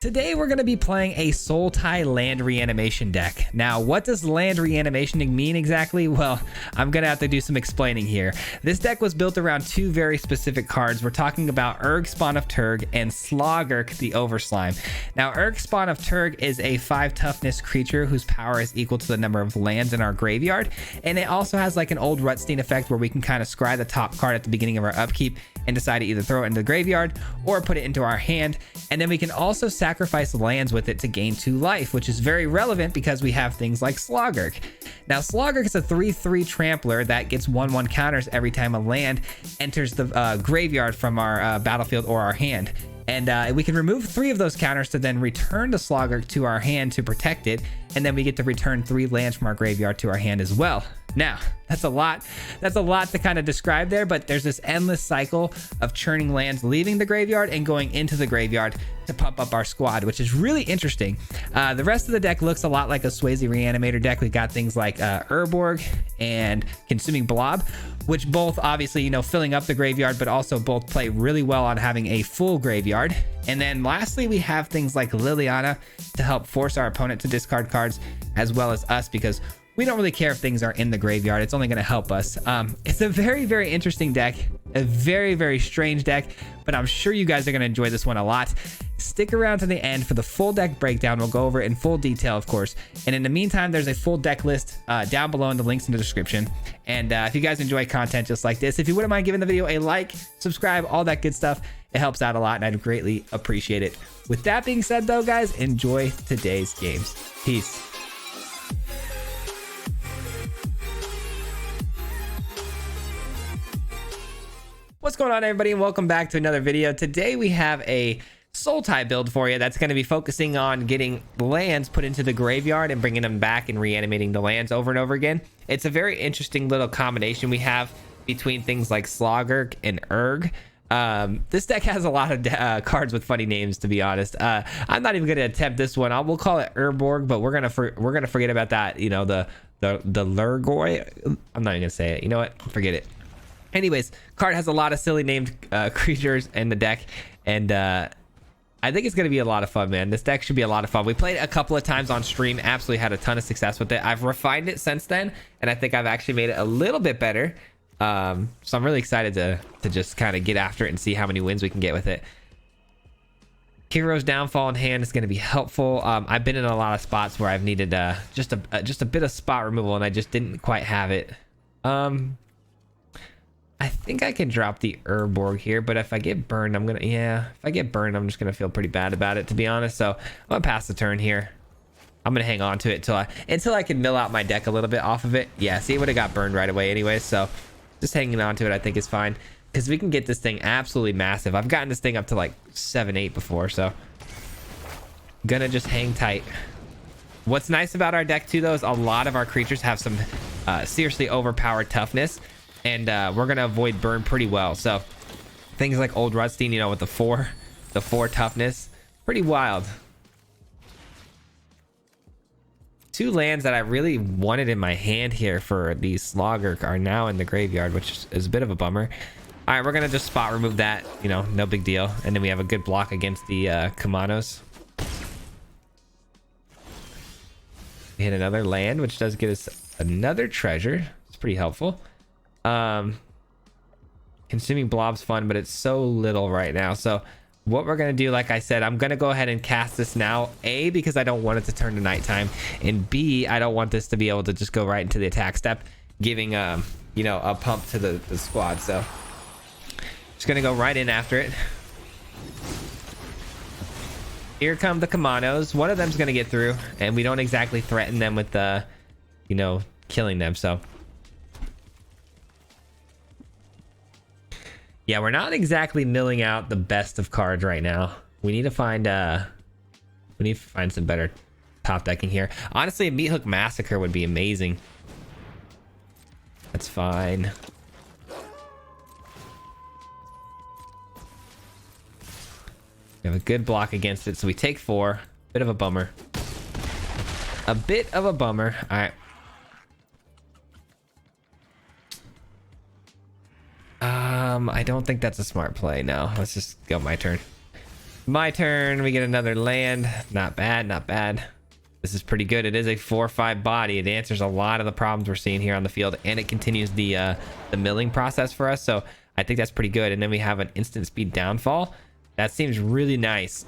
Today we're going to be playing a Sultai land reanimation deck. Now, what does land reanimation mean exactly? Well, I'm going to have to do some explaining here. This deck was built around two very specific cards. We're talking about Urg Spawn of Turg and Slogurk the Overslime. Now, Urg Spawn of Turg is a 5 toughness creature whose power is equal to the number of lands in our graveyard, and it also has like an old Rutstein effect where we can kind of scry the top card at the beginning of our upkeep and decide to either throw it into the graveyard or put it into our hand, and then we can also sacrifice lands with it to gain 2 life, which is very relevant because we have things like Slogurk. Now, Slogurk is a 3/3 trampler that gets 1/1 counters every time a land enters the graveyard from our battlefield or our hand. And we can remove 3 of those counters to then return the Slogurk to our hand to protect it, and then we get to return 3 lands from our graveyard to our hand as well. Now, that's a lot to kind of describe there, but there's this endless cycle of churning lands leaving the graveyard and going into the graveyard to pump up our squad, which is really interesting. The rest of the deck looks a lot like a Swazi Reanimator deck. We've got things like Urborg and Consuming Blob, which both obviously, filling up the graveyard, but also both play really well on having a full graveyard. And then lastly, we have things like Liliana to help force our opponent to discard cards, as well as us, because we don't really care if things are in the graveyard. It's only going to help us. It's a very, very interesting deck, a very, very strange deck, but I'm sure you guys are going to enjoy this one a lot. Stick around to the end for the full deck breakdown. We'll go over it in full detail, of course. And in the meantime, there's a full deck list down below in the links in the description. And if you guys enjoy content just like this, if you wouldn't mind giving the video a like, subscribe, all that good stuff, it helps out a lot and I'd greatly appreciate it. With that being said though, guys, enjoy today's games. Peace. What's going on, everybody, and welcome back to another video. Today we have a Sultai build for you that's going to be focusing on getting lands put into the graveyard and bringing them back and reanimating the lands over and over again. It's a very interesting little combination we have between things like Slogurk and Urg. This deck has a lot of cards with funny names, to be honest. I'm not even going to attempt this one. We'll call it Urborg, but we're gonna forget about that. The Lurgoy. I'm not even gonna say it. You know what? Forget it. Anyways, card has a lot of silly named creatures in the deck, and I think it's going to be a lot of fun, man. This deck should be a lot of fun. We played it a couple of times on stream, absolutely had a ton of success with it. I've refined it since then, and I think I've actually made it a little bit better. So I'm really excited to just kind of get after it and see how many wins we can get with it. Hero's Downfall in hand is going to be helpful. I've been in a lot of spots where I've needed just a bit of spot removal, and I just didn't quite have it. I think I can drop the Urborg here, but if I get burned, if I get burned, I'm just gonna feel pretty bad about it, to be honest. So I'm gonna pass the turn here. I'm gonna hang on to it until I can mill out my deck a little bit off of it. Yeah, see, it would have got burned right away anyway, so just hanging on to it I think is fine, because we can get this thing absolutely massive. I've gotten this thing up to like 7-8 before, so gonna just hang tight. What's nice about our deck too, though, is a lot of our creatures have some seriously overpowered toughness, and we're gonna avoid burn pretty well. So things like old Rutstein, with the 4 toughness, pretty wild. 2 lands that I really wanted in my hand here for the Slogurk are now in the graveyard, which is a bit of a bummer. All right, we're gonna just spot remove that, no big deal, and then we have a good block against the Kamanos. We hit another land, which does get us another treasure. It's pretty helpful. Consuming Blob's fun, but it's so little right now. So what we're gonna do, like I said, I'm gonna go ahead and cast this now. A, because I don't want it to turn to nighttime, and B, I don't want this to be able to just go right into the attack step, giving a pump to the squad. So just gonna go right in after it. Here come the Kamanos. One of them's gonna get through, and we don't exactly threaten them with killing them. So yeah, we're not exactly milling out the best of cards right now. We need to find some better top decking here. Honestly, a Meat Hook Massacre would be amazing. That's fine. We have a good block against it, so we take 4. Bit of a bummer. A bit of a bummer. All right. I don't think that's a smart play. No, let's just go my turn. My turn. We get another land. Not bad, not bad. This is pretty good. It is a 4/5 body. It answers a lot of the problems we're seeing here on the field, and it continues the milling process for us. So I think that's pretty good. And then we have an instant speed downfall. That seems really nice.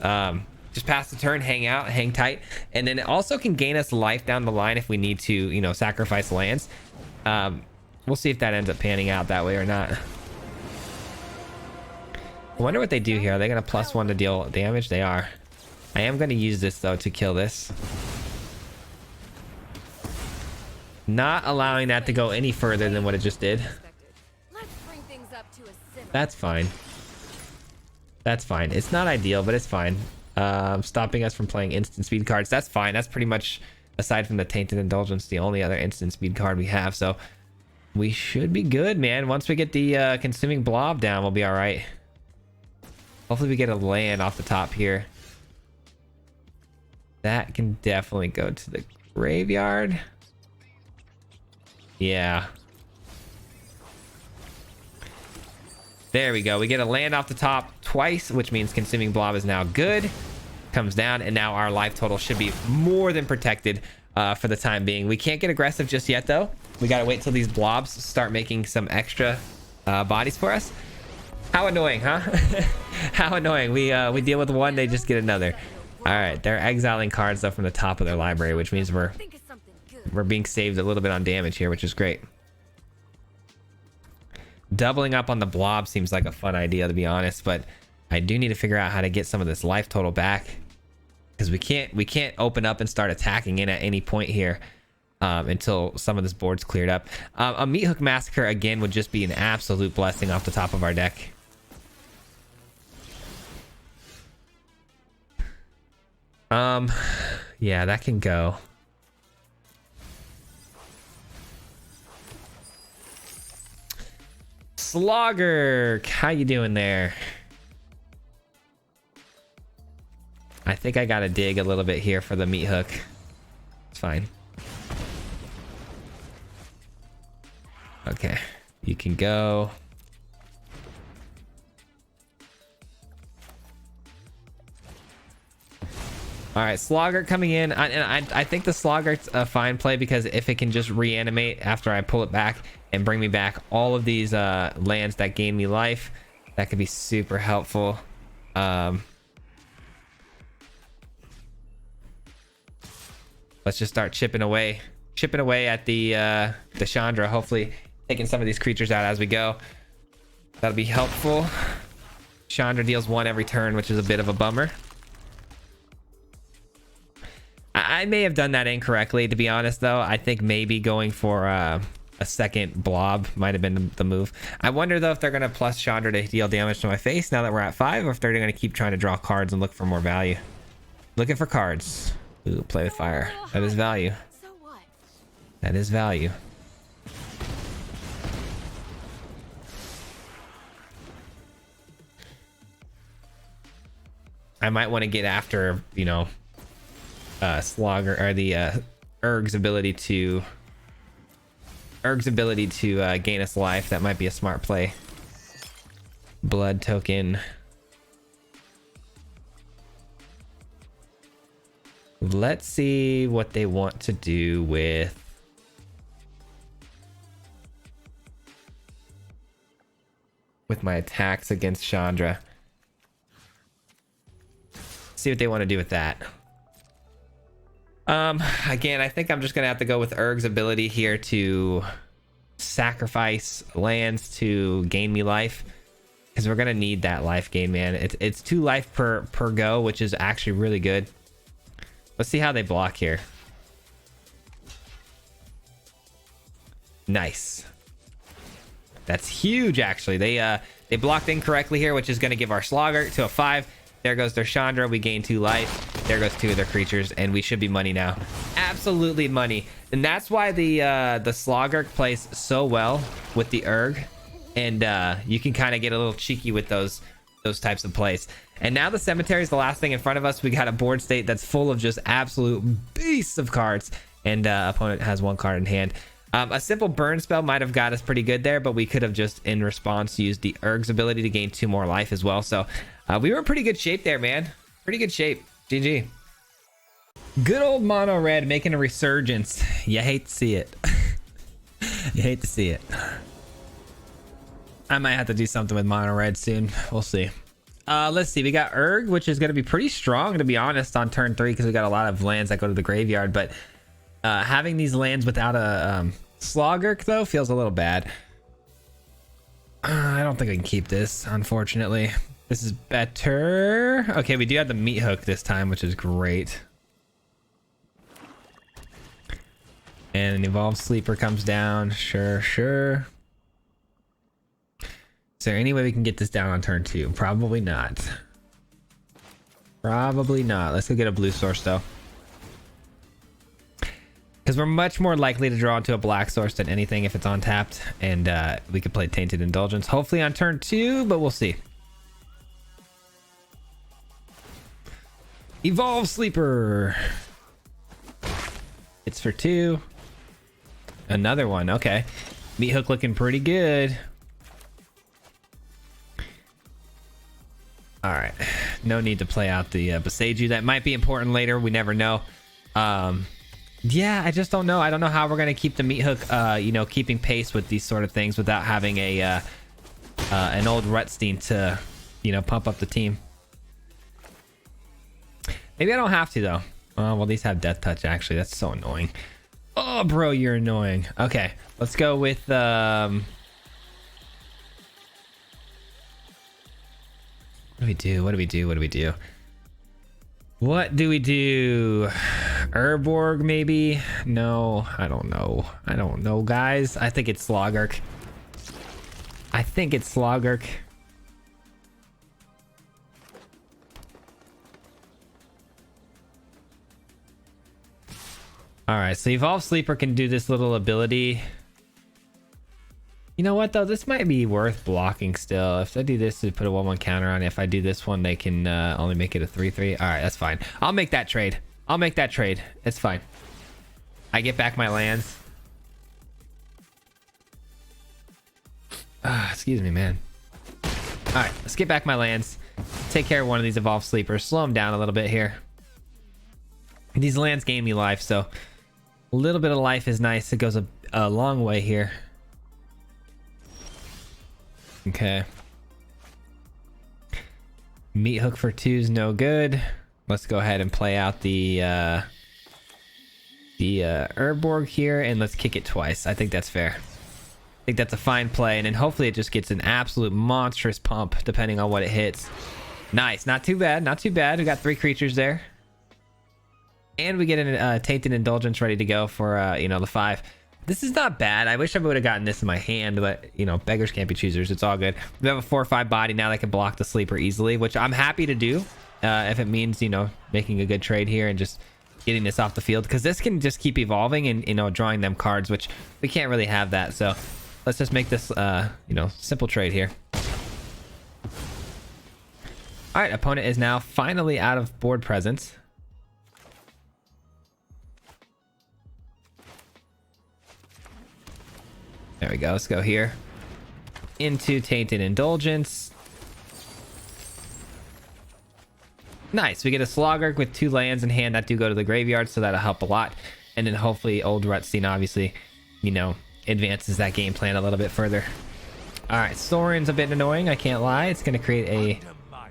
Just pass the turn, hang out, hang tight, and then it also can gain us life down the line if we need to, you know, sacrifice lands. We'll see if that ends up panning out that way or not. I wonder what they do here. Are they going to +1 to deal damage? They are. I am going to use this, though, to kill this. Not allowing that to go any further than what it just did. That's fine. That's fine. It's not ideal, but it's fine. Stopping us from playing instant speed cards. That's fine. That's pretty much, aside from the Tainted Indulgence, the only other instant speed card we have. So we should be good, man. Once we get the Consuming Blob down, we'll be all right. Hopefully we get a land off the top here. That can definitely go to the graveyard. Yeah. There we go. We get a land off the top twice, which means Consuming Blob is now good. Comes down, and now our life total should be more than protected for the time being. We can't get aggressive just yet, though. We gotta wait till these blobs start making some extra bodies for us. How annoying, huh? How annoying. We deal with one, they just get another. All right, they're exiling cards though from the top of their library, which means we're being saved a little bit on damage here, which is great. Doubling up on the blob seems like a fun idea, to be honest, but I do need to figure out how to get some of this life total back, because we can't open up and start attacking in at any point here until some of this board's cleared up. A Meat Hook Massacre again would just be an absolute blessing off the top of our deck. Yeah, that can go. Slogurk, how you doing there? I think I gotta dig a little bit here for the Meat Hook. It's fine. Okay, you can go. All right, Slogurk coming in. I think the Slogurk's a fine play, because if it can just reanimate after I pull it back and bring me back all of these lands that gain me life, that could be super helpful. Let's just start chipping away at the Chandra. Hopefully taking some of these creatures out as we go. That'll be helpful. Chandra deals 1 every turn, which is a bit of a bummer. I may have done that incorrectly, to be honest, though. I think maybe going for a second blob might have been the move. I wonder, though, if they're going to plus Chandra to deal damage to my face now that we're at 5, or if they're going to keep trying to draw cards and look for more value. Looking for cards. Ooh, play with fire. That is value. That is value. I might want to get after, you know, Slogger, or the Urg's ability to gain us life. That might be a smart play. Blood token. Let's see what they want to do with my attacks against Chandra. See what they want to do with that. Again, I think I'm just gonna have to go with Urg's ability here to sacrifice lands to gain me life, because we're gonna need that life gain, man. It's 2 life per go, which is actually really good. Let's see how they block here. Nice. That's huge, actually. They blocked incorrectly here, which is gonna give our Slogger to a 5. There goes their Chandra. We gain 2 life. There goes 2 of their creatures, and we should be money now. Absolutely money. And that's why the Slogurk plays so well with the Urg, and you can kind of get a little cheeky with those types of plays. And now the Cemetery is the last thing in front of us. We got a board state that's full of just absolute beasts of cards, and opponent has 1 card in hand. A simple burn spell might have got us pretty good there, but we could have just in response used the Urg's ability to gain 2 more life as well. So We were in pretty good shape there, man. Pretty good shape. GG. Good old mono red making a resurgence. You hate to see it. You hate to see it. I might have to do something with mono red soon. We'll see. Let's see. We got Urg, which is going to be pretty strong, to be honest, on turn 3 because we got a lot of lands that go to the graveyard. But having these lands without a Slogurk, though, feels a little bad. I don't think I can keep this, unfortunately. This is better. Okay, we do have the meat hook this time, which is great. And an evolved sleeper comes down. Sure, sure. Is there any way we can get this down on turn 2? Probably not. Probably not. Let's go get a blue source, though. Because we're much more likely to draw into a black source than anything if it's untapped. And we could play Tainted Indulgence. Hopefully on turn 2, but we'll see. Evolve Sleeper. It's for 2. Another one. Okay. Meat hook looking pretty good. All right. No need to play out the Boseiju. That might be important later. We never know. Yeah, I just don't know. I don't know how we're going to keep the meat hook, you know, keeping pace with these sort of things without having a an old Rutstein to, you know, pump up the team. Maybe I don't have to, though. Oh, well, these have Death Touch, actually. That's so annoying. Oh, bro, you're annoying. Okay, let's go with... What do we do? What do we do? What do we do? What do we do? Urborg, maybe? No, I don't know. I don't know, guys. I think it's Slogurk. I think it's Slogurk. All right, so Evolve Sleeper can do this little ability. You know what, though? This might be worth blocking still. If I do this to put a 1/1 counter on it, if I do this one, they can only make it a 3/3. All right, that's fine. I'll make that trade. I'll make that trade. It's fine. I get back my lands. Excuse me, man. All right, let's get back my lands. Take care of one of these Evolve Sleepers. Slow them down a little bit here. These lands gain me life, so a little bit of life is nice. It goes a long way here. Okay. Meat hook for 2 is no good. Let's go ahead and play out the Urborg here, and let's kick it twice. I think that's fair. I think that's a fine play, and then hopefully it just gets an absolute monstrous pump depending on what it hits. Nice. Not too bad. Not too bad. We got 3 creatures there. And we get a Tainted Indulgence ready to go for, you know, the 5. This is not bad. I wish I would have gotten this in my hand, but, you know, beggars can't be choosers. It's all good. We have a 4/5 body now that can block the sleeper easily, which I'm happy to do if it means, you know, making a good trade here and just getting this off the field. Because this can just keep evolving and, you know, drawing them cards, which we can't really have that. So let's just make this, you know, simple trade here. All right, opponent is now finally out of board presence. There we go. Let's go here. Into Tainted Indulgence. Nice. We get a Slogurk with 2 lands in hand that do go to the graveyard, so that'll help a lot. And then hopefully old Rutstein obviously, you know, advances that game plan a little bit further. All right. Sorin's a bit annoying. I can't lie. It's going to create a...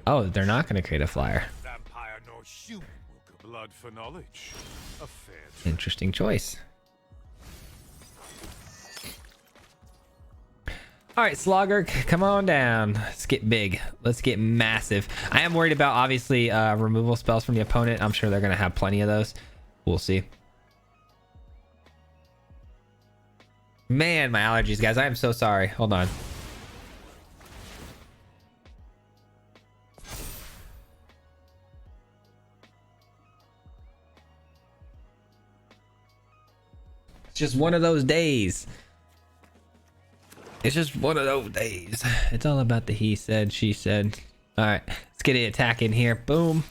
Oh, they're not going to create a flyer. Interesting choice. All right, Slogurk, come on down. Let's get big. Let's get massive. I am worried about, obviously, removal spells from the opponent. I'm sure they're going to have plenty of those. We'll see. Man, my allergies, guys. I am so sorry. Hold on. It's just one of those days. It's just one of those days. It's all about the he said, she said. All right, let's get an attack in here. Boom.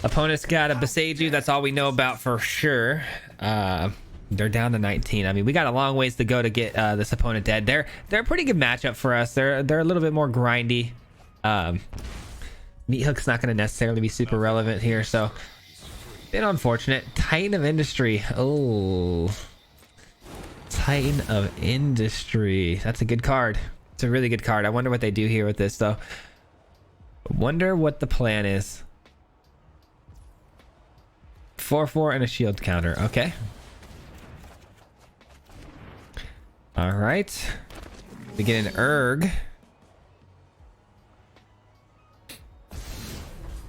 Opponent's got a Boseiju. That's all we know about for sure. They're down to 19. I mean, we got a long ways to go to get this opponent dead. They're a pretty good matchup for us. They're a little bit more grindy. Meat Hook's not going to necessarily be super relevant here, so bit unfortunate. Titan of Industry. Oh, Titan of Industry. That's a good card. It's a really good card. I wonder what they do here with this, though. Wonder what the plan is. 4/4 and a shield counter. Okay. All right. We get an Erg.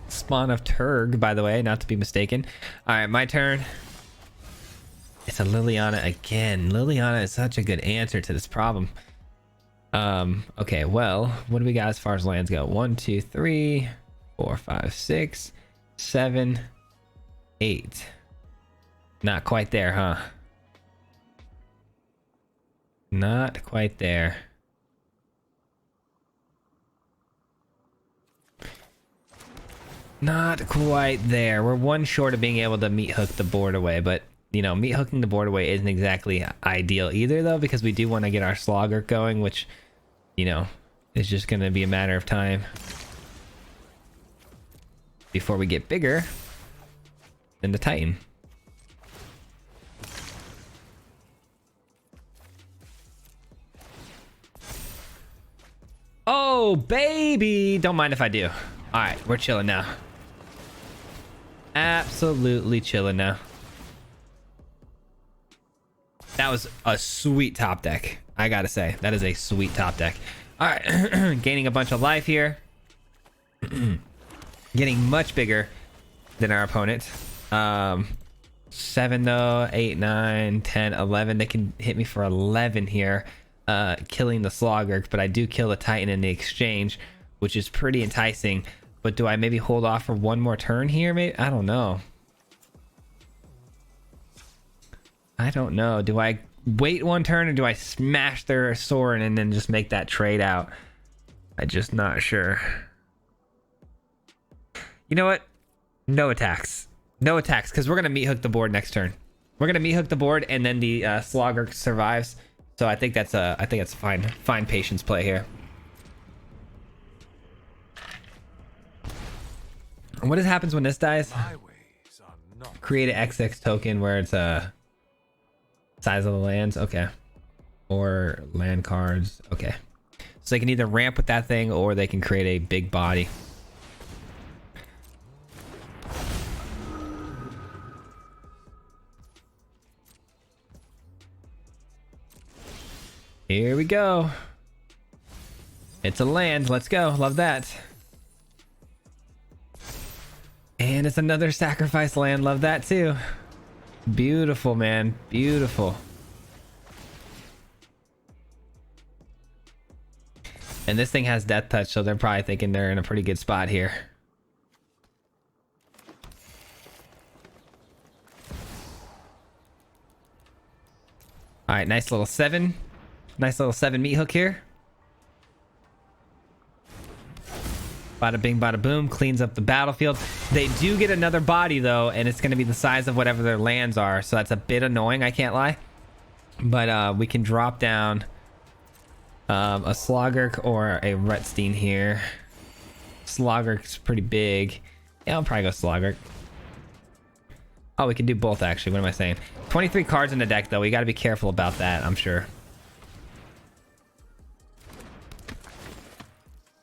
Spawn of Turg, by the way, not to be mistaken. All right, my turn. It's a Liliana again. Liliana is such a good answer to this problem. Okay, well, what do we got as far as lands go? 1, 2, 3, 4, 5, 6, 7, 8. Not quite there, huh? Not quite there. Not quite there. We're one short of being able to meat hook the board away, but you know, meat hooking the board away isn't exactly ideal either, though, because we do want to get our Slogurk going, which, you know, is just going to be a matter of time before we get bigger than the Titan. Oh, baby! Don't mind if I do. All right, we're chilling now. Absolutely chilling now. That was a sweet top deck. I gotta say, that is a sweet top deck. All right, gaining a bunch of life here. Getting much bigger than our opponent. 7 though, 8, 9, 10, 11. They can hit me for 11 here, killing the Slogurk, but I do kill the Titan in the exchange, which is pretty enticing. But do I maybe hold off for one more turn here? Maybe, I don't know. I don't know. Do I wait one turn or do I smash their Sorin and then just make that trade out? I'm just not sure. You know what? No attacks. No attacks, because we're going to meat hook the board next turn. We're going to meat hook the board and then the Slogurk survives. So I think that's a fine patience play here. What happens when this dies? Create an XX token where it's a size of the lands. Okay. Or land cards. Okay. So they can either ramp with that thing or they can create a big body. Here we go. It's a land. Let's go. Love that. And it's another sacrifice land. Love that too. Beautiful, man. Beautiful. And this thing has death touch, so they're probably thinking they're in a pretty good spot here. All right, nice little 7. Nice little 7 meat hook here. Bada bing, bada boom, cleans up the battlefield. They do get another body though, and it's going to be the size of whatever their lands are, so that's a bit annoying, I can't lie. But we can drop down a Slogurk or a Retstein here. Slogurk's pretty big. Yeah, I'll probably go Slogurk. Oh, we can do both actually. What am I saying? 23 cards in the deck though. We got to be careful about that, I'm sure.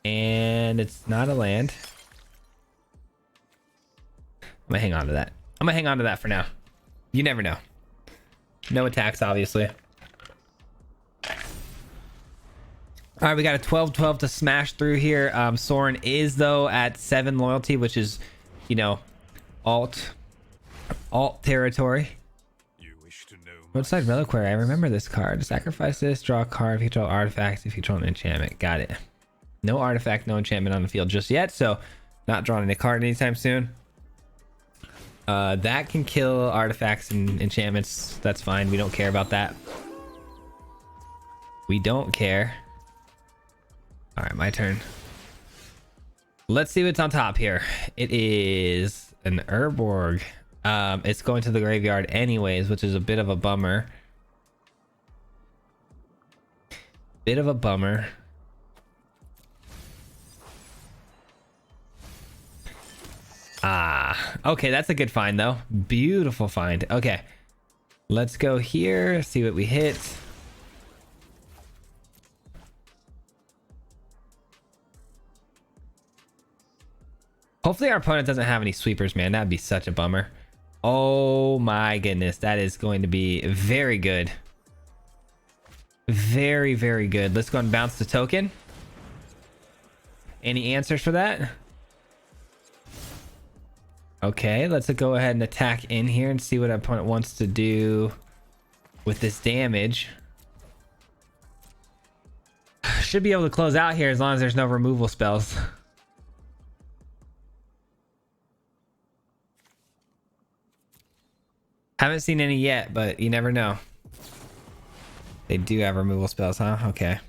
And it's not a land. I'm gonna hang on to that. I'm gonna hang on to that for now. You never know. No attacks, obviously. All right, we got a 12-12 to smash through here. Sorin is though at 7 loyalty, which is, you know, alt territory. Roadside Reliquary. I remember this card. Sacrifice this, draw a card if you control artifacts, if you control an enchantment. Got it. No artifact, no enchantment on the field just yet, so not drawing a card anytime soon. That can kill artifacts and enchantments. That's fine. We don't care about that. We don't care. All right, my turn. Let's see what's on top here. It is an Urborg. It's going to the graveyard anyways, which is a bit of a bummer. Bit of a bummer. Okay, that's a good find though. Beautiful find. Okay, let's go here, see what we hit. Hopefully our opponent doesn't have any sweepers, man. That'd be such a bummer. Oh my goodness, that is going to be very good. Very, very good. Let's go and bounce the token. Any answers for that? Okay, let's go ahead and attack in here and see what our opponent wants to do with this damage. Should be able to close out here as long as there's no removal spells. Haven't seen any yet, but you never know. They do have removal spells, huh? Okay.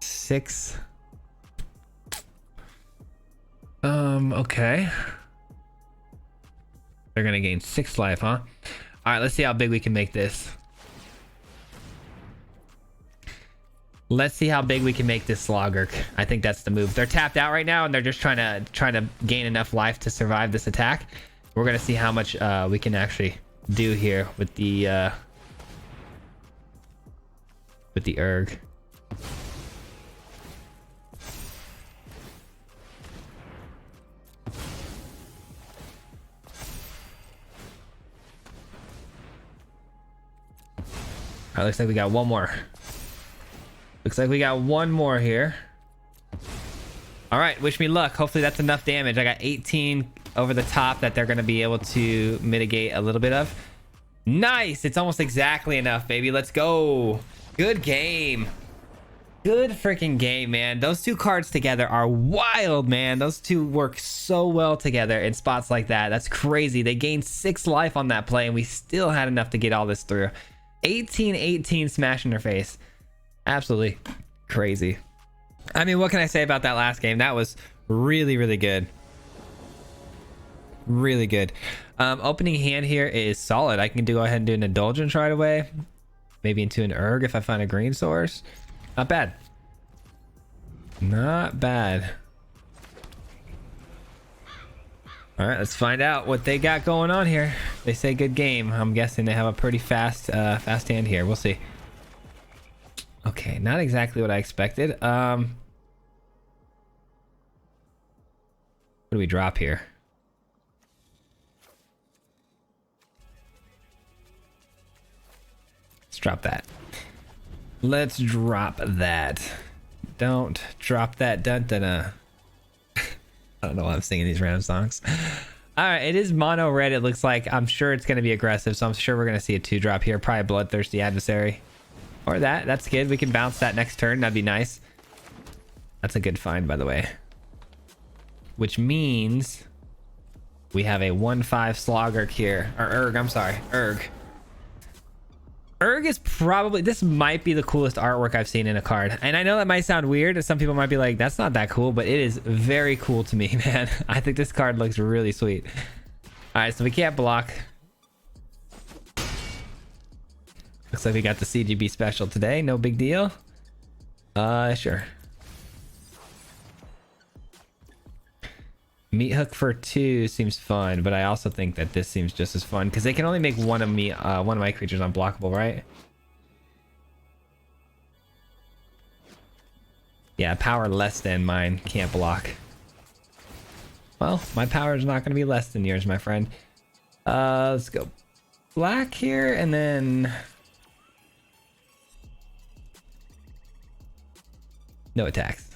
6. Okay. They're gonna gain 6 life, huh? All right, let's see how big we can make this. Let's see how big we can make this Slogurk. I think that's the move. They're tapped out right now, and they're just trying to gain enough life to survive this attack. We're gonna see how much we can actually do here with the Erg. All right, looks like we got one more. Looks like we got one more here. All right, wish me luck. Hopefully that's enough damage. I got 18 over the top that they're going to be able to mitigate a little bit of. Nice. It's almost exactly enough, baby. Let's go. Good game. Good freaking game, man. Those two cards together are wild, man. Those two work so well together in spots like that. That's crazy. They gained 6 life on that play, and we still had enough to get all this through. 18-18 smash in their face. Absolutely crazy. I mean, what can I say about that last game? That was really, really good. Really good. Opening hand here is solid. I can go ahead and do an Indulgence right away. Maybe into an Erg if I find a green source. Not bad. Not bad. All right, let's find out what they got going on here. They say good game. I'm guessing they have a pretty fast hand here. We'll see. Okay, not exactly what I expected. What do we drop here? Let's drop that. Let's drop that. Don't drop that. Dun dun dun. I don't know why I'm singing these random songs. All right, it is mono red. It looks like. I'm sure it's going to be aggressive, so I'm sure we're going to see a 2-drop here. Probably Bloodthirsty Adversary. Or that. That's good. We can bounce that next turn. That'd be nice. That's a good find, by the way. Which means we have a 1/5 Slogurk here. Or Erg, I'm sorry. Erg. Erg is probably... This might be the coolest artwork I've seen in a card. And I know that might sound weird. Some people might be like, that's not that cool. But it is very cool to me, man. I think this card looks really sweet. All right, so we can't block. Looks like we got the CGB special today. No big deal. Sure. Meat Hook for 2 seems fun, but I also think that this seems just as fun because they can only make one of my creatures unblockable, right? Yeah, power less than mine can't block. Well, my power is not going to be less than yours, my friend. Let's go black here and then no attacks.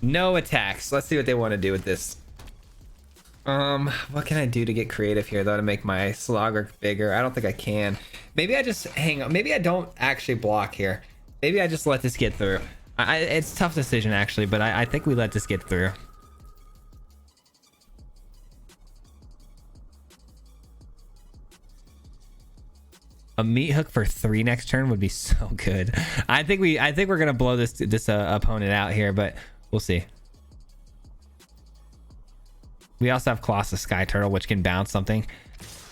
No attacks. Let's see what they want to do with this. What can I do to get creative here though to make my Slogurk bigger? I don't think I can. Maybe I just hang on. Maybe I don't actually block here. Maybe I just let this get through. It's a tough decision actually, but I think we let this get through. A Meat Hook for 3 next turn would be so good. I think we're gonna blow this opponent out here, but we'll see. We also have Colossus Sky Turtle, which can bounce something,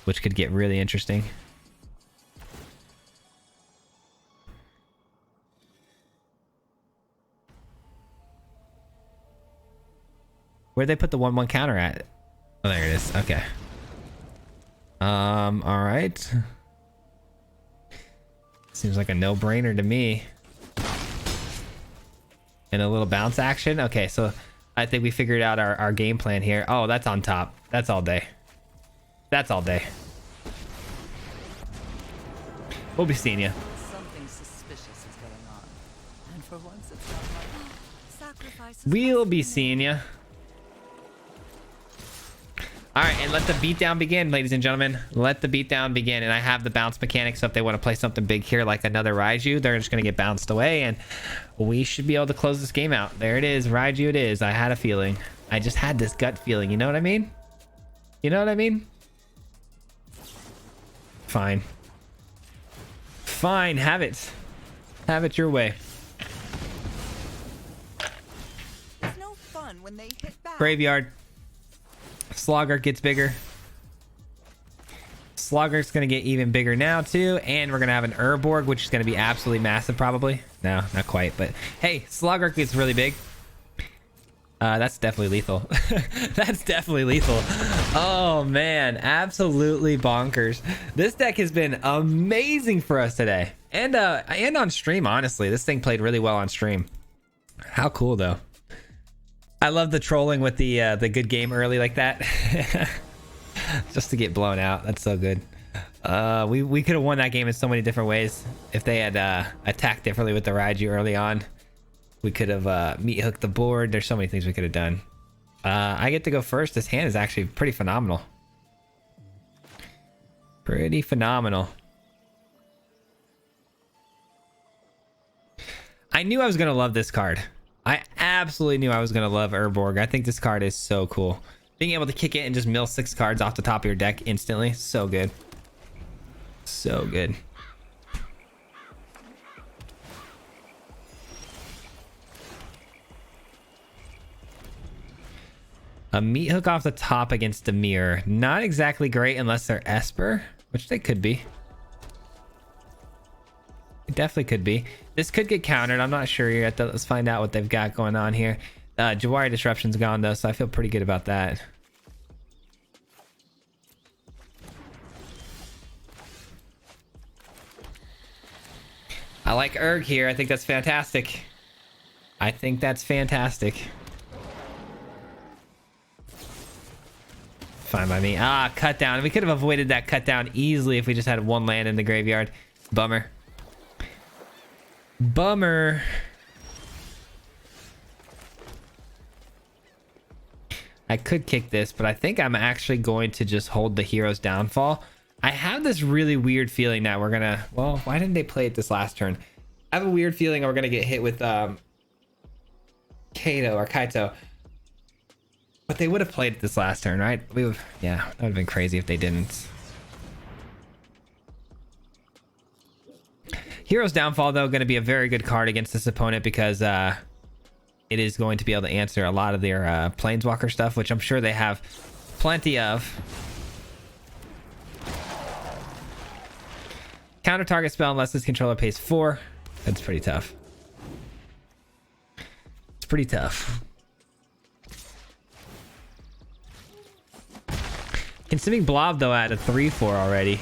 which could get really interesting. Where'd they put the 1/1 counter at? Oh, there it is. Okay. All right. Seems like a no-brainer to me. And a little bounce action. Okay, so I think we figured out our game plan here. Oh, that's on top. That's all day. That's all day. We'll be seeing you. Something suspicious is going on. And for once it's not like sacrifices. We'll be seeing you. All right, and let the beatdown begin, ladies and gentlemen. Let the beatdown begin. And I have the bounce mechanic, so if they want to play something big here, like another Raiju, they're just going to get bounced away, and we should be able to close this game out. There it is. Raiju it is. I had a feeling. I just had this gut feeling. You know what I mean? You know what I mean? Fine. Fine. Have it. Have it your way. It's no fun when they hit back. Graveyard. Slogurk gets bigger. Slogurk's gonna get even bigger now too, and we're gonna have an Urborg, which is gonna be absolutely massive probably. No, not quite, but hey, Slogurk gets really big. That's definitely lethal. That's definitely lethal. Oh man, absolutely bonkers. This deck has been amazing for us today, and on stream. Honestly, this thing played really well on stream. How cool though. I love the trolling with the good game early like that. Just to get blown out. That's so good. We could have won that game in so many different ways if they had attacked differently with the Raiju early on. We could have meat hooked the board. There's so many things we could have done. I get to go first. This hand is actually pretty phenomenal. Pretty phenomenal. I knew I was going to love this card. I absolutely knew I was going to love Urborg. I think this card is so cool. Being able to kick it and just mill 6 cards off the top of your deck instantly. So good. So good. A meat hook off the top against Demir. Not exactly great unless they're Esper, which they could be. It definitely could be. This could get countered. I'm not sure yet. Let's find out what they've got going on here. Jawari Disruption's gone though, so I feel pretty good about that. I like Urg here. I think that's fantastic. I think that's fantastic. Fine by me. Ah, cut down. We could have avoided that cut down easily if we just had 1 land in the graveyard. Bummer. Bummer. I could kick this, but I think I'm actually going to just hold the hero's downfall. I have this really weird feeling that we're gonna... Well, why didn't they play it this last turn? I have a weird feeling we're gonna get hit with Kaito. But they would have played it this last turn, right? Yeah, that would have been crazy if they didn't. Hero's Downfall, though, going to be a very good card against this opponent because it is going to be able to answer a lot of their Planeswalker stuff, which I'm sure they have plenty of. Counter target spell unless this controller pays 4. That's pretty tough. It's pretty tough. Consuming Blob, though, at a 3/4 already.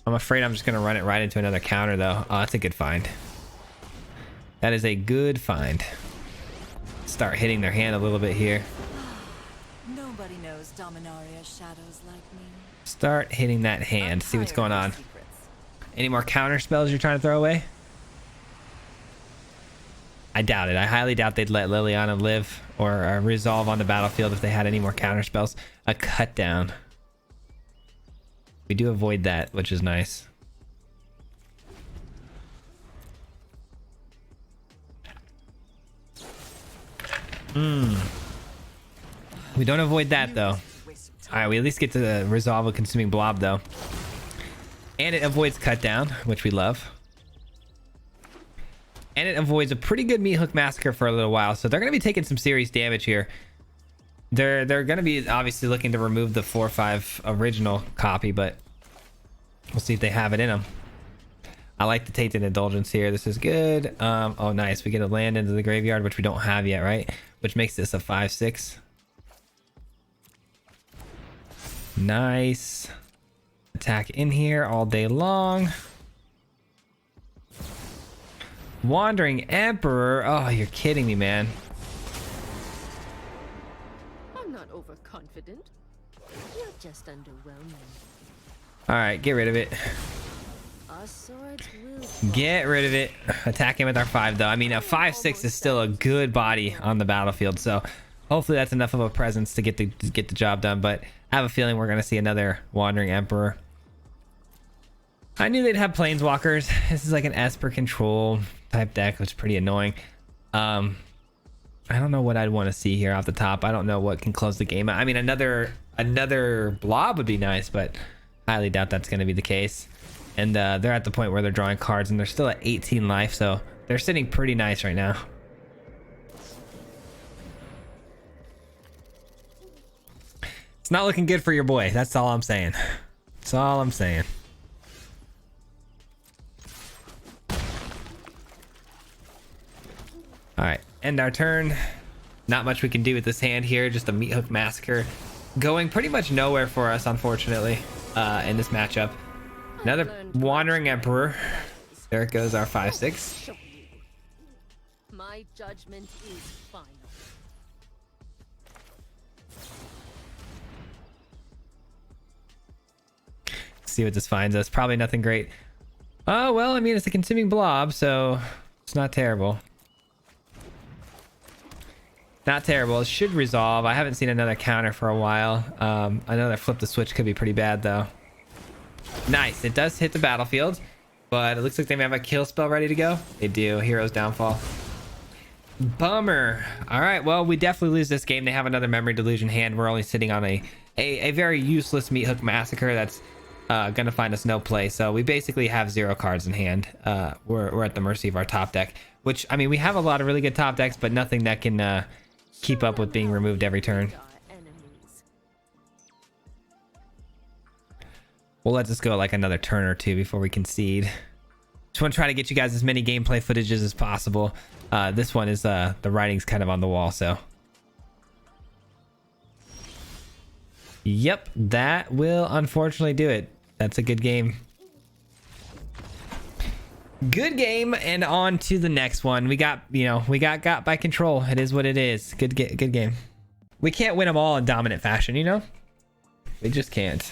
I'm afraid I'm just going to run it right into another counter, though. Oh, that's a good find. That is a good find. Start hitting their hand a little bit here. Nobody knows Dominaria shadows like me. Start hitting that hand. See what's going on. Any more counter spells you're trying to throw away? I doubt it. I highly doubt they'd let Liliana live or resolve on the battlefield if they had any more counter spells. A cut down. We do avoid that, which is nice. We don't avoid that, though. Alright, we at least get to resolve a Consuming Blob, though. And it avoids cut down, which we love. And opponent avoids a pretty good Meat Hook Massacre for a little while, so they're going to be taking some serious damage here. They're going to be obviously looking to remove the 4/5 original copy, but we'll see if they have it in them. I like the Tainted Indulgence here. This is good. Oh, nice. We get a land into the graveyard, which we don't have yet, right? Which makes this a 5/6. Nice. Attack in here all day long. Wandering Emperor. Oh, you're kidding me, man. I'm not overconfident. You're just underwhelming. All right, get rid of it. Our swords will Get rid of it. Attacking with our 5, though. I mean, a 5/6 is still a good body on the battlefield, so hopefully that's enough of a presence to get the job done. But I have a feeling we're going to see another Wandering Emperor. I knew they'd have Planeswalkers. This is like an Esper control type deck, which is pretty annoying. I don't know what I'd want to see here off the top. I don't know what can close the game. I mean, another blob would be nice, but highly doubt that's going to be the case. And they're at the point where they're drawing cards, and they're still at 18 life, so they're sitting pretty nice right now. It's not looking good for your boy. That's all I'm saying. That's all I'm saying. All right, end our turn. Not much we can do with this hand here. Just a Meat Hook Massacre going pretty much nowhere for us, unfortunately, in this matchup. Another Wandering Emperor. There it goes, our 5/6. My judgment is final. See what this finds us. Probably nothing great. Oh, well, I mean, it's a consuming blob, so it's not terrible. Not terrible. It should resolve. I haven't seen another counter for a while. Another flip the switch could be pretty bad, though. Nice. It does hit the battlefield, but it looks like they may have a kill spell ready to go. They do. Hero's Downfall. Bummer. All right. Well, we definitely lose this game. They have another Memory Delusion hand. We're only sitting on a very useless Meat Hook Massacre that's going to find us no play. So we basically have 0 cards in hand. We're at the mercy of our top deck, which, I mean, we have a lot of really good top decks, but nothing that can keep up with being removed every turn. We'll let this go like another turn or two before we concede. Just want to try to get you guys as many gameplay footages as possible. This one is the writing's kind of on the wall, so. Yep, that will unfortunately do it. That's a good game. Good game, and on to the next one. We got got by control. It is what it is. Good game. We can't win them all in dominant fashion, you know? We just can't.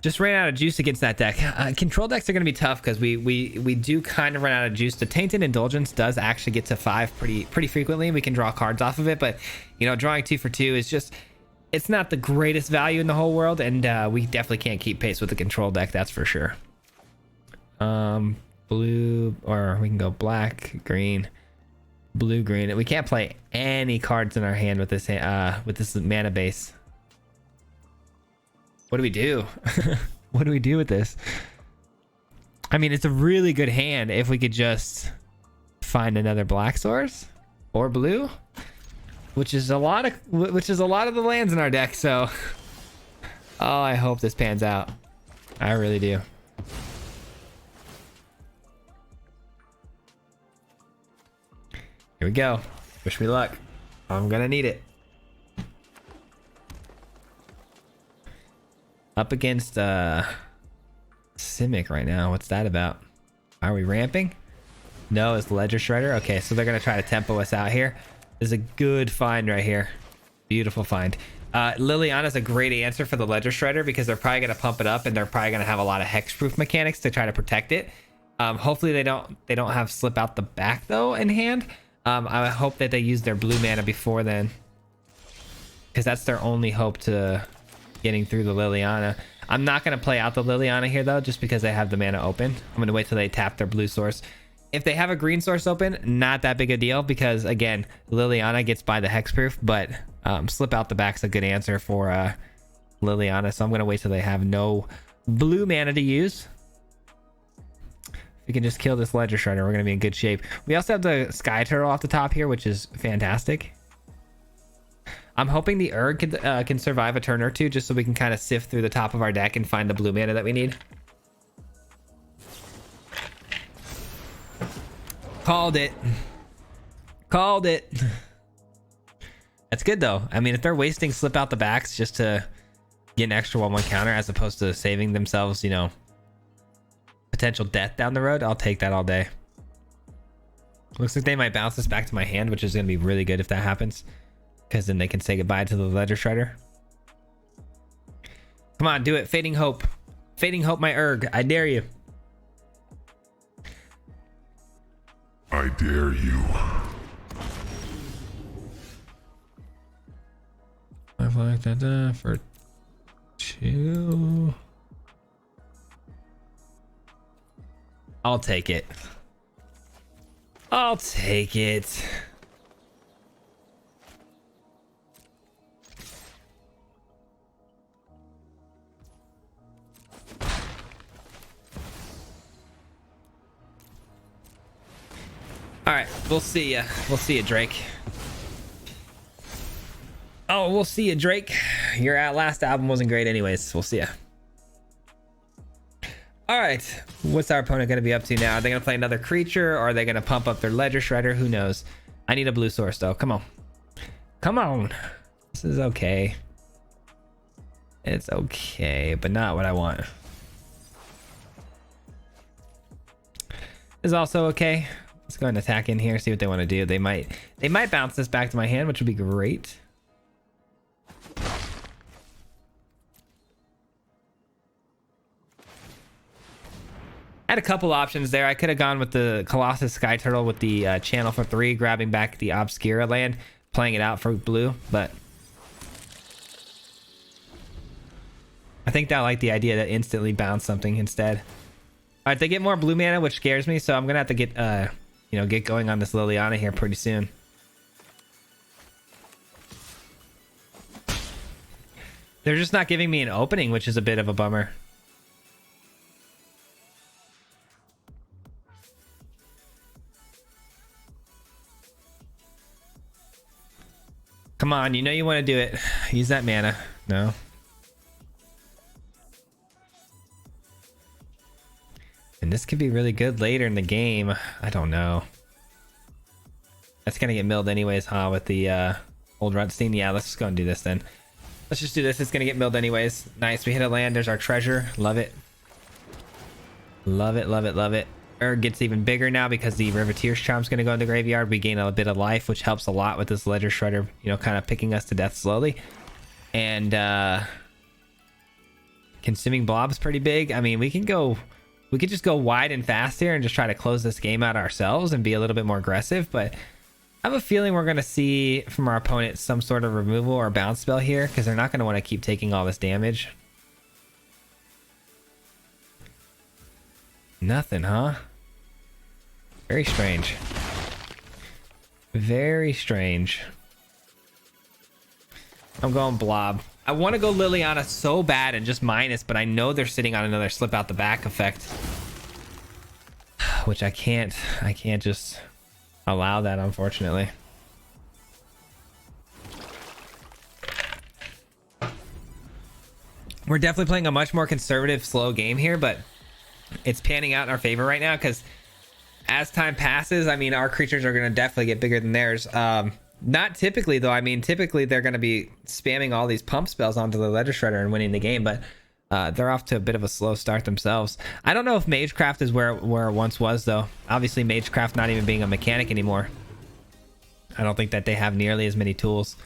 Just ran out of juice against that deck. Control decks are going to be tough because we do kind of run out of juice. The Tainted Indulgence does actually get to 5 pretty frequently. We can draw cards off of it, but you know, drawing 2 for 2 is just, it's not the greatest value in the whole world, and we definitely can't keep pace with the control deck, that's for sure. Blue, or we can go black, green, blue, green. We can't play any cards in our hand with this mana base. What do we do? What do we do with this? I mean, it's a really good hand if we could just find another black source or blue, which is a lot of the lands in our deck. So, oh, I hope this pans out. I really do. Here we go. Wish me luck. I'm gonna need it. Up against Simic right now. What's that about? Are we ramping? No, it's Ledger Shredder. Okay, so they're gonna try to tempo us out here. This is a good find right here. Beautiful find. Liliana's a great answer for the Ledger Shredder because they're probably gonna pump it up and they're probably gonna have a lot of hexproof mechanics to try to protect it. Hopefully they don't have Slip Out the Back though in hand. I hope that they use their blue mana before then, because that's their only hope to getting through the Liliana. I'm not going to play out the Liliana here though, just because they have the mana open. I'm going to wait till they tap their blue source. If they have a green source open, not that big a deal, because again, Liliana gets by the hexproof, but Slip Out the Back's a good answer for Liliana, so I'm going to wait till they have no blue mana to use. we can just kill this Ledger Shredder. We're gonna be in good shape. We also have the Sky Turtle off the top here, which is fantastic. I'm hoping the Urg can survive a turn or two, just so we can kind of sift through the top of our deck and find the blue mana that we need. Called it. Called it. That's good though. I mean, if they're wasting Slip Out the Backs just to get an extra 1/1 counter as opposed to saving themselves, you know, potential death down the road, I'll take that all day. Looks like they might bounce this back to my hand, which is going to be really good if that happens, because then they can say goodbye to the Ledger Shredder. Come on, do it. Fading Hope. Fading Hope, my Urg. I dare you. I dare you. I've liked that for 2. I'll take it. I'll take it. All right, we'll see ya. We'll see ya, Drake. Oh, we'll see ya, Drake. Your last album wasn't great anyways. We'll see ya. All right, what's our opponent going to be up to now? Are they going to play another creature, or are they going to pump up their Ledger Shredder? Who knows? I need a blue source though. Come on. Come on. This is okay. It's okay, but not what I want. This is also okay. Let's go and attack in here, see what they want to do. They might bounce this back to my hand, which would be great. I had a couple options there. I could have gone with the Colossus Sky Turtle with the channel for 3, grabbing back the Obscura land, playing it out for blue, but I think I like the idea to instantly bounce something instead. All right, they get more blue mana, which scares me, so I'm gonna have to get get going on this Liliana here pretty soon. They're just not giving me an opening, which is a bit of a bummer. Come on, you know you want to do it. Use that mana. No. And this could be really good later in the game. I don't know. That's gonna get milled anyways, huh? With the old Rutstein. Yeah, let's just go and do this then. Let's just do this. It's gonna get milled anyways. Nice. We hit a land. There's our treasure. Love it. Love it. Love it. Love it. Urg gets even bigger now because the Riveteer's Charm's going to go in the graveyard. We gain a bit of life, which helps a lot with this Ledger Shredder, kind of picking us to death slowly. And Consuming Blob's pretty big. I mean, we could just go wide and fast here and just try to close this game out ourselves and be a little bit more aggressive. But I have a feeling we're going to see from our opponent some sort of removal or bounce spell here, because they're not going to want to keep taking all this damage. Nothing, huh? Very strange. Very strange. I'm going Blob. I want to go Liliana so bad and just minus, but I know they're sitting on another Slip Out the Back effect, which I can't just allow that, unfortunately. We're definitely playing a much more conservative, slow game here, but it's panning out in our favor right now, because as time passes, I mean, our creatures are going to definitely get bigger than theirs. Not typically, though. I mean, typically they're going to be spamming all these pump spells onto the Ledger Shredder and winning the game, but they're off to a bit of a slow start themselves. I don't know if Magecraft is where it once was, though. Obviously, Magecraft not even being a mechanic anymore. I don't think that they have nearly as many tools.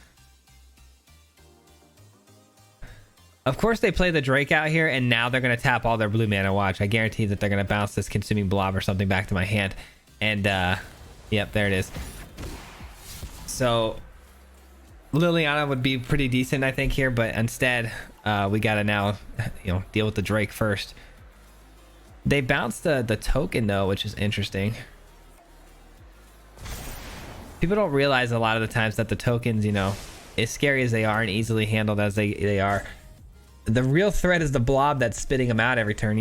Of course, they play the Drake out here, and now they're going to tap all their blue mana. Watch. I guarantee that they're going to bounce this Consuming Blob or something back to my hand. And, yep, there it is. So, Liliana would be pretty decent, I think, here. But instead, we got to now, deal with the Drake first. They bounced the token, though, which is interesting. People don't realize a lot of the times that the tokens, as scary as they are and easily handled as they are, the real threat is the blob that's spitting them out every turn,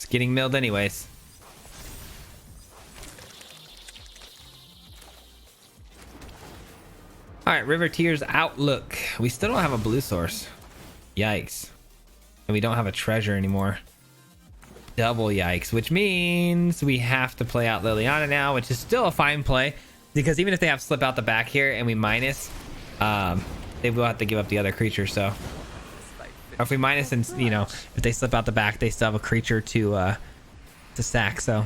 It's getting milled anyways. All right, River Tears Outlook. We still don't have a blue source. Yikes. And we don't have a treasure anymore. Double yikes, which means we have to play out Liliana now, which is still a fine play, because even if they have slip out the back here and we minus, they will have to give up the other creature. So, or if we minus and, you know, if they slip out the back, they still have a creature to sack. So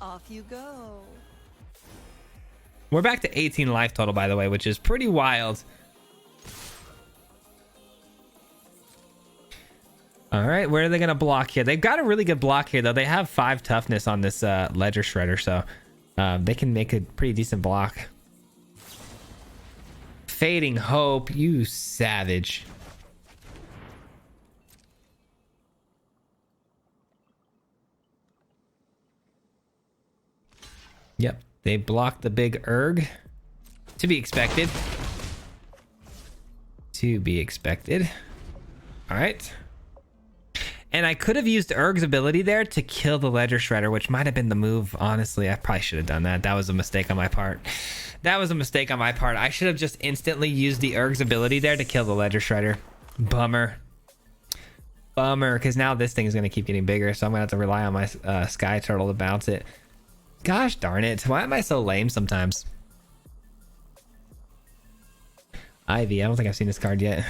Off you go. we're back to 18 life total, by the way, which is pretty wild. All right, where are they gonna block here? They've got a really good block here, though. They have 5 toughness on this Ledger Shredder, so they can make a pretty decent block. Fading Hope, you savage. Yep, they blocked the big Urg. To be expected. To be expected. All right. And I could have used Urg's ability there to kill the Ledger Shredder, which might have been the move. Honestly, I probably should have done that. That was a mistake on my part. That was a mistake on my part. I should have just instantly used the Urg's ability there to kill the Ledger Shredder. Bummer. Bummer, because now this thing is going to keep getting bigger, so I'm going to have to rely on my Sky Turtle to bounce it. Gosh darn it. Why am I so lame sometimes? Ivy. I don't think I've seen this card yet.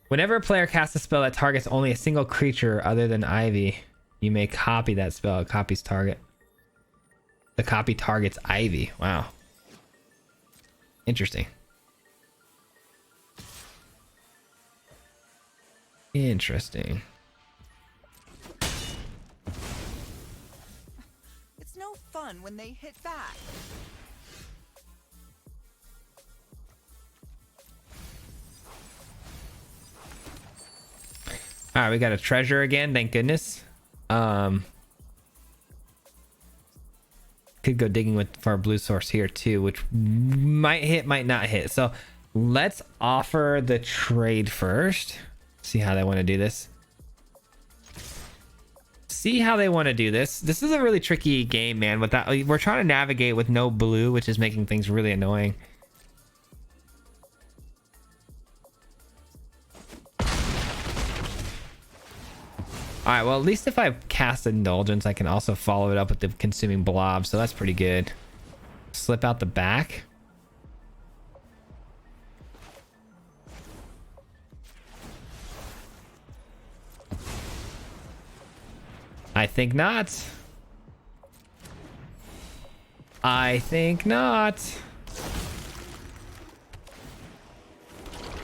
Whenever a player casts a spell that targets only a single creature other than Ivy, you may copy that spell. It copies target. The copy targets Ivy. Wow. Interesting. Interesting. It's no fun when they hit back. All right, we got a treasure again. Thank goodness. Could go digging for a blue source here too, which might hit, might not hit. So let's offer the trade first. See how they want to do this. See how they want to do this. This is a really tricky game, man. With that, we're trying to navigate with no blue, which is making things really annoying. All right, well, at least if I cast Indulgence, I can also follow it up with the Consuming Blob, so that's pretty good. Slip out the back. I think not. I think not.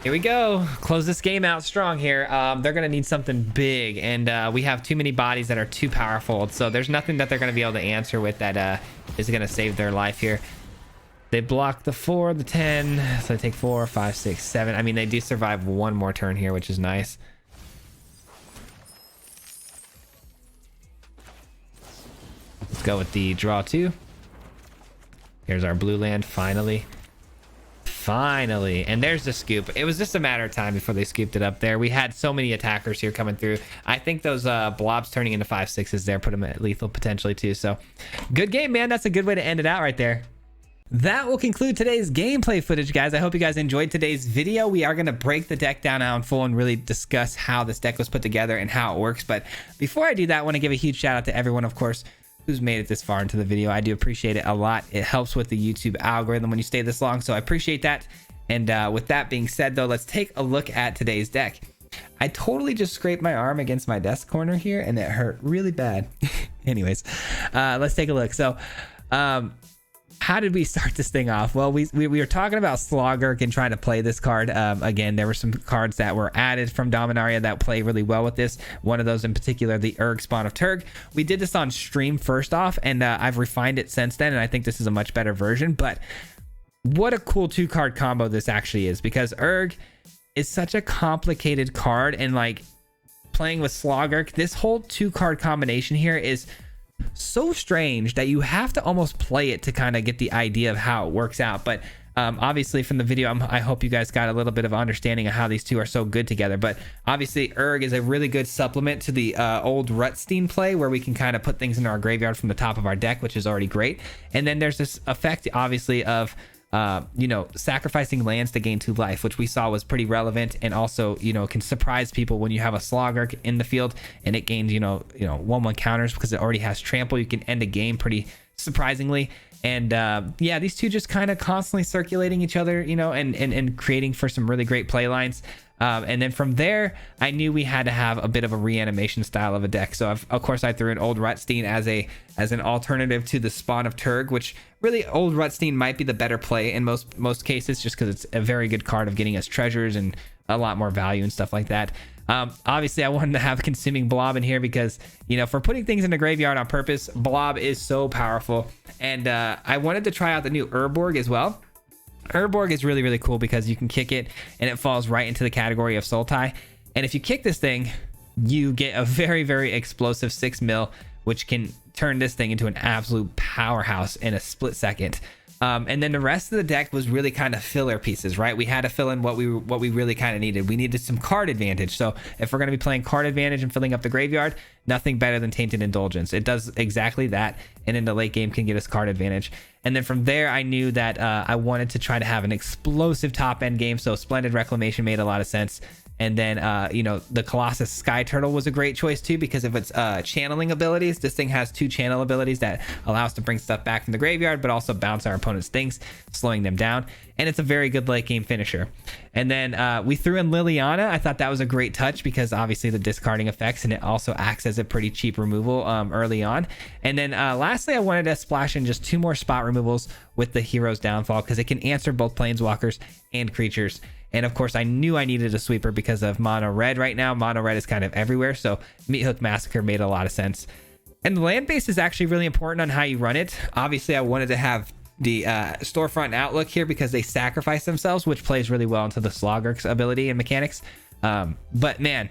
Here we go. Close this game out strong here. They're going to need something big, and we have too many bodies that are too powerful, so there's nothing that they're going to be able to answer with that is going to save their life here. They block the 4, the 10, so they take 4, 5, 6, 7. I mean, they do survive one more turn here, which is nice. Let's go with the draw 2. Here's our blue land, finally. Finally, and there's the scoop. It was just a matter of time before they scooped it up there. We had so many attackers here coming through. I think those blobs turning into 5/6s there put them at lethal potentially too. So good game, man. That's a good way to end it out right there. That will conclude today's gameplay footage, guys. I hope you guys enjoyed today's video. We are going to break the deck down now in full and really discuss how this deck was put together and how it works. But before I do that, I want to give a huge shout out to everyone, of course, who's made it this far into the video. I do appreciate it a lot. It helps with the YouTube algorithm when you stay this long, so I appreciate that. And with that being said, though, let's take a look at today's deck. I totally just scraped my arm against my desk corner here, and it hurt really bad. Anyways, let's take a look. So how did we start this thing off? Well, we were talking about Slogurk and trying to play this card. Again, there were some cards that were added from Dominaria that play really well with this. One of those in particular, the Urg Spawn of Turg. We did this on stream first off, and I've refined it since then, and I think this is a much better version. But what a cool 2-card combo this actually is, because Urg is such a complicated card, and like playing with Slogurk, this whole 2-card combination here is so strange that you have to almost play it to kind of get the idea of how it works out. But Obviously from the video, I hope you guys got a little bit of understanding of how these two are so good together. But obviously Urg is a really good supplement to the old Rutstein play, where we can kind of put things into our graveyard from the top of our deck, which is already great. And then there's this effect obviously of you know, sacrificing lands to gain 2 life, which we saw was pretty relevant, and also, you know, can surprise people when you have a Slogurk in the field and it gains, you know, 1/1 counters because it already has trample. You can end a game pretty surprisingly. And yeah, these two just kind of constantly circulating each other, you know, and creating for some really great play lines. And then from there, I knew we had to have a bit of a reanimation style of a deck. So of course I threw in old Rutstein as an alternative to the Spawn of Turg, which really old Rutstein might be the better play in most cases, just because it's a very good card of getting us treasures and a lot more value and stuff like that. Obviously I wanted to have Consuming Blob in here because, you know, for putting things in the graveyard on purpose, Blob is so powerful. And I wanted to try out the new Urborg as well. Urborg is really, really cool because you can kick it and it falls right into the category of Sultai. And if you kick this thing, you get a very, very explosive 6 mil, which can turn this thing into an absolute powerhouse in a split second. And then the rest of the deck was really kind of filler pieces, right? We had to fill in what we really kind of needed. We needed some card advantage. So if we're going to be playing card advantage and filling up the graveyard, nothing better than Tainted Indulgence. It does exactly that, and in the late game can get us card advantage. And then from there, I knew that I wanted to try to have an explosive top end game. So Splendid Reclamation made a lot of sense. And then, you know, the Colossus Sky Turtle was a great choice too, because of its channeling abilities. This thing has 2 channel abilities that allow us to bring stuff back from the graveyard, but also bounce our opponent's things, slowing them down. And it's a very good late game finisher. And then we threw in Liliana. I thought that was a great touch because obviously the discarding effects, and it also acts as a pretty cheap removal early on. And then lastly, I wanted to splash in just 2 more spot removals with the Hero's Downfall, because it can answer both planeswalkers and creatures. And of course, I knew I needed a sweeper because of mono red right now. Mono red is kind of everywhere, so Meathook Massacre made a lot of sense. And the land base is actually really important on how you run it. Obviously, I wanted to have the storefront and outlook here because they sacrifice themselves, which plays really well into the Slogurk's ability and mechanics. But man,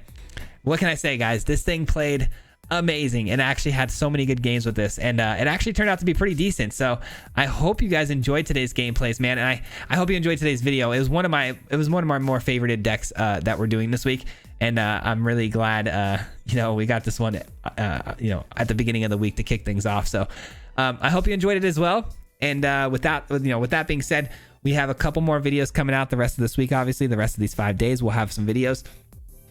what can I say, guys? This thing played amazing and actually had so many good games with this, and it actually turned out to be pretty decent. So I hope you guys enjoyed today's gameplays, man, and I hope you enjoyed today's video. It was one of my more favorited decks that we're doing this week, and I'm really glad you know, we got this one you know, at the beginning of the week to kick things off. So I hope you enjoyed it as well. And with that being said, we have a couple more videos coming out the rest of this week. Obviously, the rest of these 5 days we'll have some videos,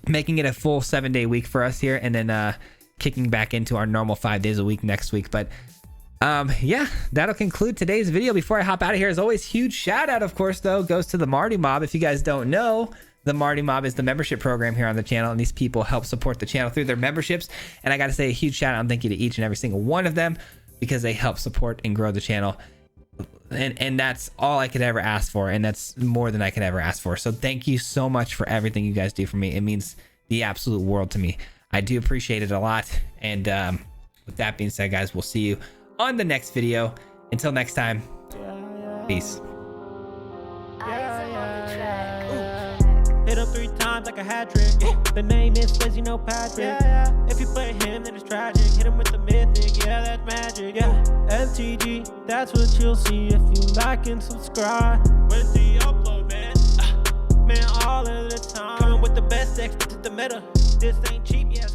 making it a full 7-day week for us here, and then kicking back into our normal 5 days a week next week. But yeah, that'll conclude today's video. Before I hop out of here, as always, huge shout out, of course, though, goes to the Marty Mob. If you guys don't know, the Marty Mob is the membership program here on the channel, and these people help support the channel through their memberships. And I got to say a huge shout out and thank you to each and every single one of them, because they help support and grow the channel. And that's all I could ever ask for, and that's more than I could ever ask for. So thank you so much for everything you guys do for me. It means the absolute world to me. I do appreciate it a lot. And with that being said, guys, we'll see you on the next video. Until next time, peace. Hit him 3 times like a hat trick. The name is Swayze, no Patrick. If you play him, then it's tragic. Hit him with the mythic, yeah, that's magic. MTG, that's what you'll see if you like and subscribe. Where's the upload, man? Man, all of the time. Coming with the best decks, this is the meta. This ain't cheap, yeah.